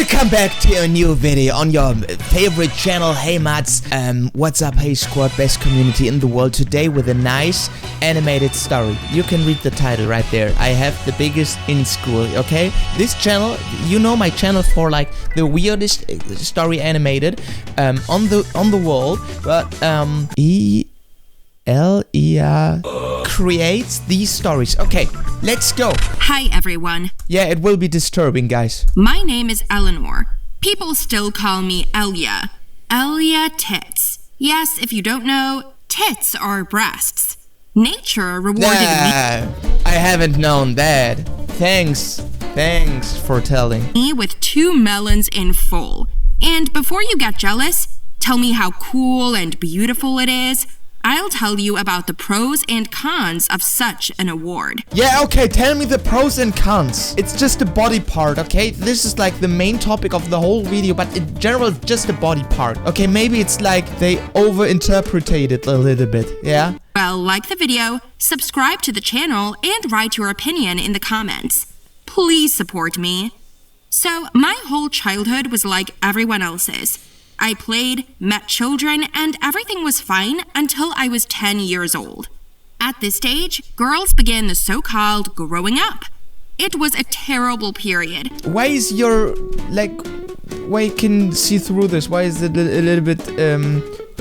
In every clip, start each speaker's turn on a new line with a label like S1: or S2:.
S1: Welcome back to a new video on your favorite channel, HeyMats. What's up, Hey Squad, best community in the world. Today with a nice animated story. You can read the title right there. I have the biggest in school, okay? This channel, you know my channel for like the weirdest story animated on the world, but Elia creates these stories. Okay, let's go.
S2: Hi everyone.
S1: Yeah, it will be disturbing, guys.
S2: My name is Eleanor. People still call me Elia. Elia Tits. Yes, if you don't know, tits are breasts. Nature rewarded
S1: I haven't known that. Thanks for telling.
S2: me with 2 melons in full. And before you get jealous, tell me how cool and beautiful it is. I'll tell you about the pros and cons of such an award.
S1: Yeah, okay, tell me the pros and cons. It's just a body part, okay? This is like the main topic of the whole video, but in general, it's just a body part. Okay, maybe it's like they overinterpreted it a little bit, yeah?
S2: Well, like the video, subscribe to the channel, and write your opinion in the comments. Please support me. So, my whole childhood was like everyone else's. I played, met children, and everything was fine until I was 10 years old. At this stage, girls began the so-called growing up. It was a terrible period.
S1: Why is your, like, why you can see through this? Why is it a little bit,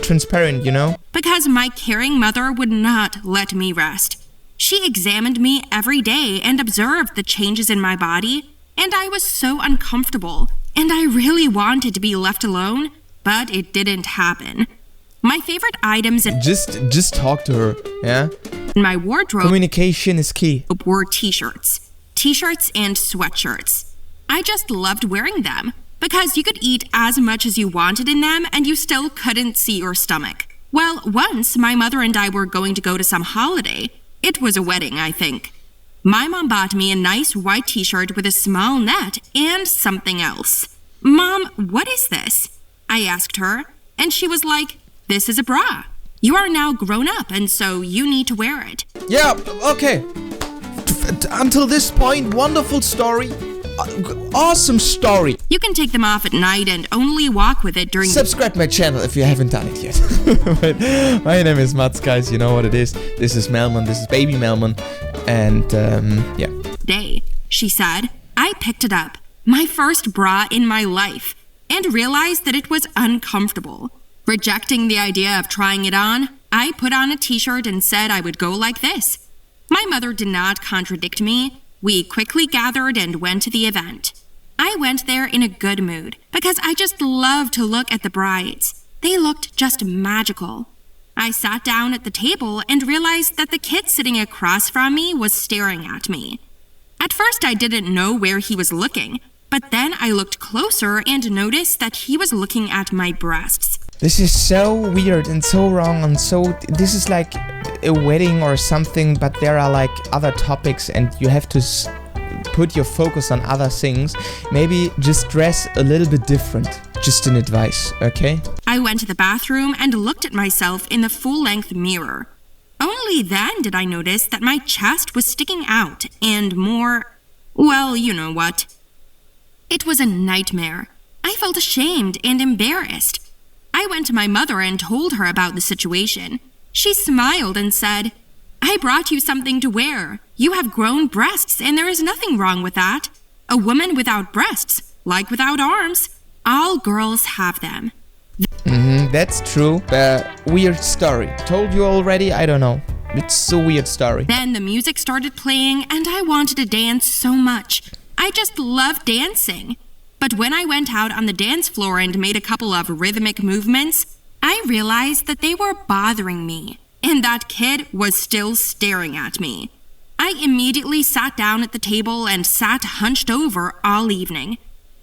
S1: transparent, you know?
S2: Because my caring mother would not let me rest. She examined me every day and observed the changes in my body, and I was so uncomfortable, and I really wanted to be left alone. But it didn't happen. My favorite items in
S1: Just talk to her, yeah?
S2: my wardrobe
S1: Communication is key.
S2: were t-shirts and sweatshirts. I just loved wearing them because you could eat as much as you wanted in them and you still couldn't see your stomach. Well, once my mother and I were going to go to some holiday. It was a wedding, I think. My mom bought me a nice white t-shirt with a small net and something else. Mom, what is this? I asked her, and she was like, "This is a bra. You are now grown up, and so you need to wear it."
S1: Yeah, okay. Until this point, wonderful story. Awesome story.
S2: You can take them off at night and only walk with it during
S1: Subscribe my channel if you haven't done it yet. My name is Mats, guys. You know what it is. This is Melman. This is baby Melman. And, yeah.
S2: the day, she said. I picked it up, my first bra in my life, and realized that it was uncomfortable. Rejecting the idea of trying it on, I put on a t-shirt and said I would go like this. My mother did not contradict me. We quickly gathered and went to the event. I went there in a good mood because I just loved to look at the brides. They looked just magical. I sat down at the table and realized that the kid sitting across from me was staring at me. At first, I didn't know where he was looking. But then I looked closer and noticed that he was looking at my breasts.
S1: This is so weird and so wrong and so... This is like a wedding or something, but there are like other topics and you have to put your focus on other things. Maybe just dress a little bit different. Just an advice, okay?
S2: I went to the bathroom and looked at myself in the full-length mirror. Only then did I notice that my chest was sticking out and more... well, you know what. It was a nightmare. I felt ashamed and embarrassed. I went to my mother and told her about the situation. She smiled and said, "I brought you something to wear. You have grown breasts and there is nothing wrong with that. A woman without breasts, like without arms, all girls have them."
S1: That's true. Weird story. Told you already? I don't know. It's a weird story.
S2: Then the music started playing and I wanted to dance so much. I just loved dancing. But when I went out on the dance floor and made a couple of rhythmic movements, I realized that they were bothering me, and that kid was still staring at me. I immediately sat down at the table and sat hunched over all evening.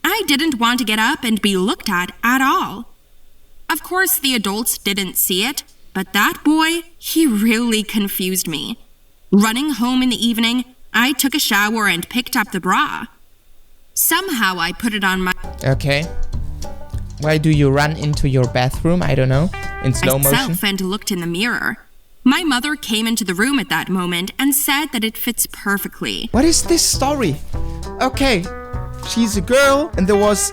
S2: I didn't want to get up and be looked at all. Of course, the adults didn't see it, but that boy, he really confused me. Running home in the evening, I took a shower and picked up the bra. Somehow I put it on
S1: Okay. Why do you run into your bathroom? I don't know. In slow motion?
S2: myself and looked in the mirror. My mother came into the room at that moment and said that it fits perfectly.
S1: What is this story? Okay. she's a girl and there was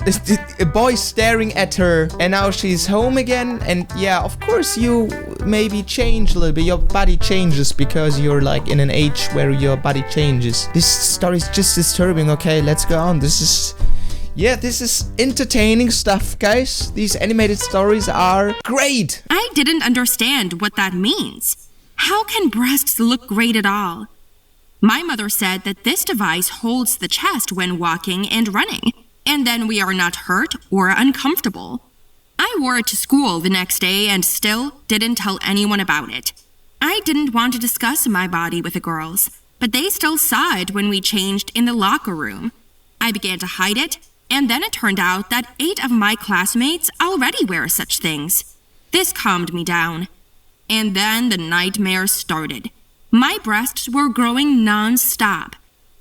S1: a boy staring at her, and now she's home again. And yeah, of course you maybe change a little bit. Your body changes because you're like in an age where your body changes. This story is just disturbing. Okay, let's go on. This is entertaining stuff, guys. These animated stories are great.
S2: I didn't understand what that means. How can breasts look great at all? My mother said that this device holds the chest when walking and running, and then we are not hurt or uncomfortable. I wore it to school the next day and still didn't tell anyone about it. I didn't want to discuss my body with the girls, but they still saw it when we changed in the locker room. I began to hide it, and then it turned out that 8 of my classmates already wear such things. This calmed me down. And then the nightmare started. My breasts were growing non-stop.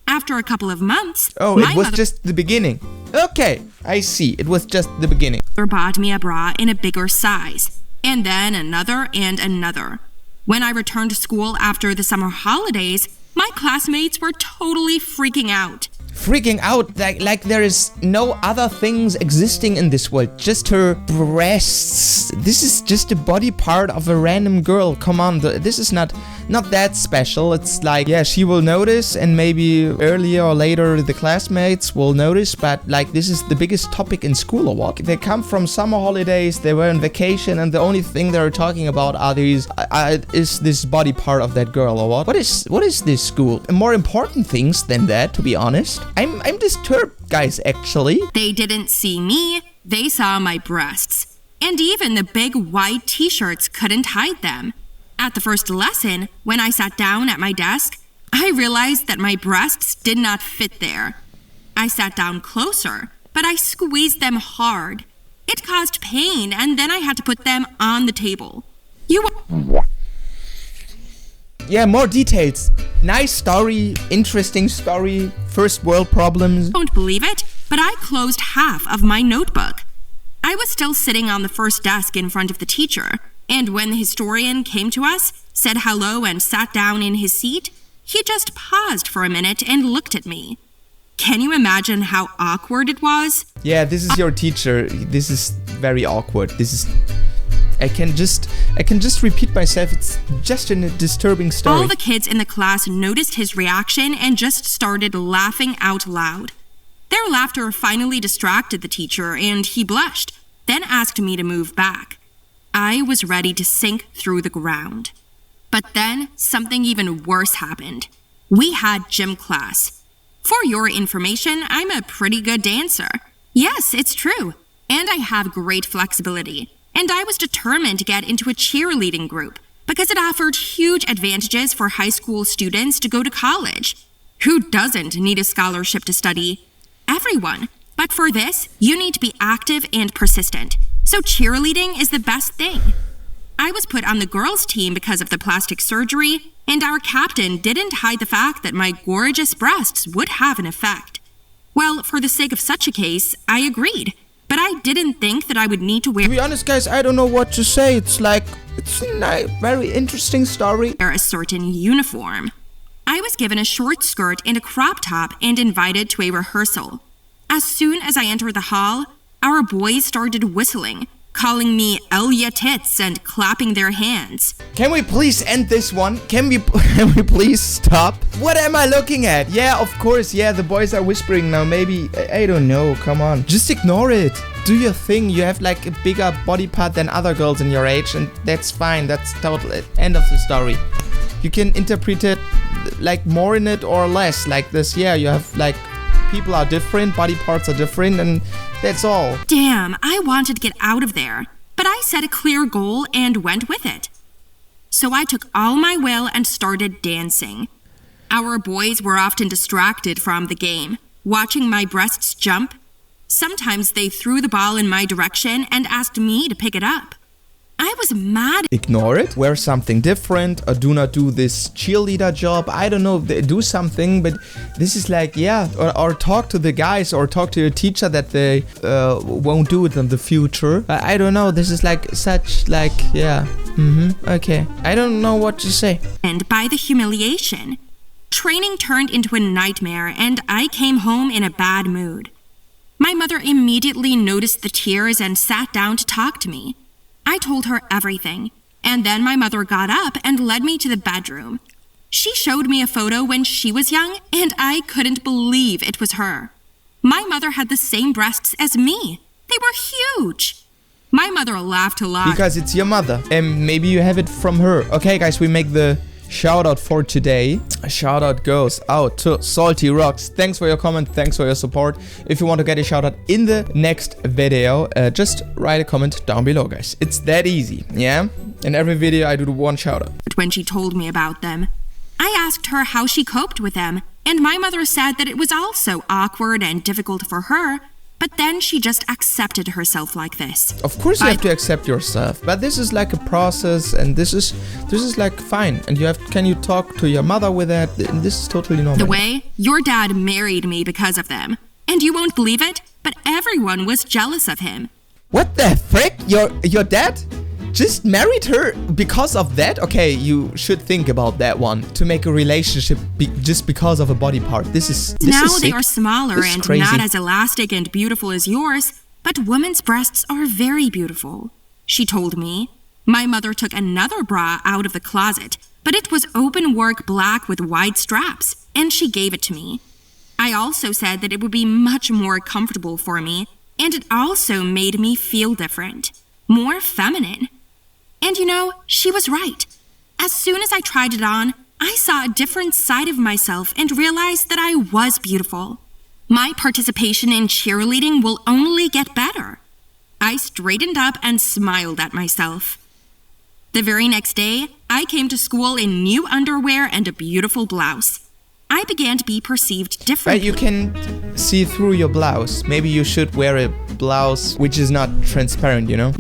S2: After a couple of months...
S1: Oh, it was just the beginning. Okay, I see. It was just the beginning.
S2: Bought me a bra in a bigger size. And then another and another. When I returned to school after the summer holidays, my classmates were totally freaking out.
S1: Freaking out like there is no other things existing in this world, just her breasts. This is just a body part of a random girl. Come on, this is not that special. It's like, yeah, she will notice, and maybe earlier or later the classmates will notice, but like this is the biggest topic in school or what? They come from summer holidays, they were on vacation, and the only thing they're talking about are these is this body part of that girl or what? What is this school? More important things than that, to be honest. I'm disturbed, guys, actually.
S2: They didn't see me, they saw my breasts. And even the big white t-shirts couldn't hide them. At the first lesson, when I sat down at my desk, I realized that my breasts did not fit there. I sat down closer, but I squeezed them hard. It caused pain, and then I had to put them on the table.
S1: Yeah, more details. Nice story, interesting story, first world problems.
S2: Don't believe it, but I closed half of my notebook. I was still sitting on the first desk in front of the teacher, and when the historian came to us, said hello and sat down in his seat, he just paused for a minute and looked at me. Can you imagine how awkward it was?
S1: Yeah, this is your teacher. This is very awkward. I can just repeat myself. It's just a disturbing story.
S2: All the kids in the class noticed his reaction and just started laughing out loud. Their laughter finally distracted the teacher, and he blushed, then asked me to move back. I was ready to sink through the ground. But then something even worse happened. We had gym class. For your information, I'm a pretty good dancer. Yes, it's true. And I have great flexibility. And I was determined to get into a cheerleading group because it offered huge advantages for high school students to go to college. Who doesn't need a scholarship to study? Everyone. But for this, you need to be active and persistent. So cheerleading is the best thing. I was put on the girls' team because of the plastic surgery, and our captain didn't hide the fact that my gorgeous breasts would have an effect. Well, for the sake of such a case, I agreed. But I didn't think that I would need to wear...
S1: To be honest, guys, I don't know what to say. It's a very interesting story.
S2: ...a certain uniform. I was given a short skirt and a crop top and invited to a rehearsal. As soon as I entered the hall, our boys started whistling, calling me Elia Tits and clapping their hands.
S1: Can we please end this one? Can we please stop? What am I looking at? Yeah, of course, yeah, the boys are whispering now. Maybe, I don't know, come on. Just ignore it. Do your thing. You have like a bigger body part than other girls in your age, and that's fine. That's totally end of the story. You can interpret it like more in it or less like this. Yeah, you have like people are different, body parts are different, and that's all.
S2: Damn, I wanted to get out of there, but I set a clear goal and went with it. So I took all my will and started dancing. Our boys were often distracted from the game, watching my breasts jump. Sometimes they threw the ball in my direction and asked me to pick it up. I was mad.
S1: Ignore it, wear something different, or do not do this cheerleader job. I don't know, do something, but this is like, yeah, or talk to the guys, or talk to your teacher that they won't do it in the future. I don't know, this is like such like, yeah, okay. I don't know what to say.
S2: And by the humiliation, training turned into a nightmare and I came home in a bad mood. My mother immediately noticed the tears and sat down to talk to me. I told her everything, and then my mother got up and led me to the bedroom. She showed me a photo when she was young, and I couldn't believe it was her. My mother had the same breasts as me. They were huge. My mother laughed a lot.
S1: Because it's your mother. And maybe you have it from her. Okay, guys, we make the shout out for today. A shout out goes out to Salty Rocks. Thanks for your comment. Thanks for your support. If you want to get a shout out in the next video, just write a comment down below, guys. It's that easy, yeah? In every video, I do one shout out.
S2: When she told me about them, I asked her how she coped with them, and my mother said that it was also awkward and difficult for her, but then she just accepted herself like this.
S1: Of course you have to accept yourself, but this is like a process, and this is like fine. And can you talk to your mother with that? This is totally normal.
S2: The way your dad married me because of them, and you won't believe it, but everyone was jealous of him.
S1: What the frick? Your dad just married her because of that? Okay, you should think about that one. To make a relationship just because of a body part. This is
S2: now
S1: sick.
S2: They are smaller and
S1: crazy.
S2: Not as elastic and beautiful as yours, but women's breasts are very beautiful, she told me. My mother took another bra out of the closet, but it was open work black with wide straps, and she gave it to me. I also said that it would be much more comfortable for me, and it also made me feel different, more feminine. And you know, she was right. As soon as I tried it on, I saw a different side of myself and realized that I was beautiful. My participation in cheerleading will only get better. I straightened up and smiled at myself. The very next day, I came to school in new underwear and a beautiful blouse. I began to be perceived differently.
S1: Right, you can see through your blouse. Maybe you should wear a blouse which is not transparent, you know?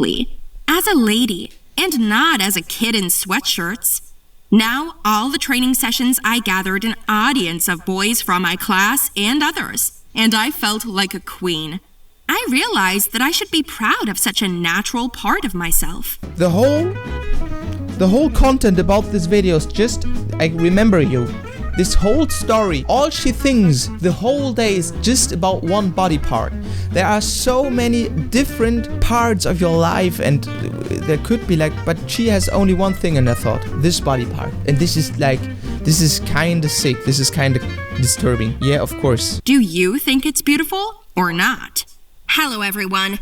S2: As a lady. And not as a kid in sweatshirts. Now, all the training sessions I gathered an audience of boys from my class and others, and I felt like a queen. I realized that I should be proud of such a natural part of myself.
S1: The whole content about this video is just, I remember you. This whole story, all she thinks the whole day is just about one body part. There are so many different parts of your life, and there could be like, but she has only one thing in her thought, this body part. And this is kinda sick, this is kinda disturbing. Yeah, of course.
S2: Do you think it's beautiful or not? Hello everyone.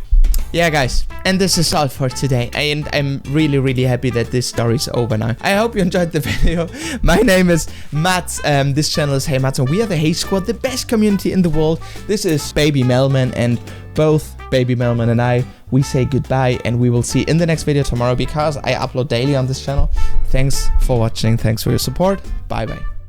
S1: Yeah, guys, and this is all for today, and I'm really happy that this story is over now. I hope you enjoyed the video. My name is Mats, this channel is HeyMats, and we are the Hey Squad, the best community in the world. This is Baby Melman, and both Baby Melman and I, we say goodbye, and we will see in the next video tomorrow, because I upload daily on this channel. Thanks for watching, thanks for your support, bye bye.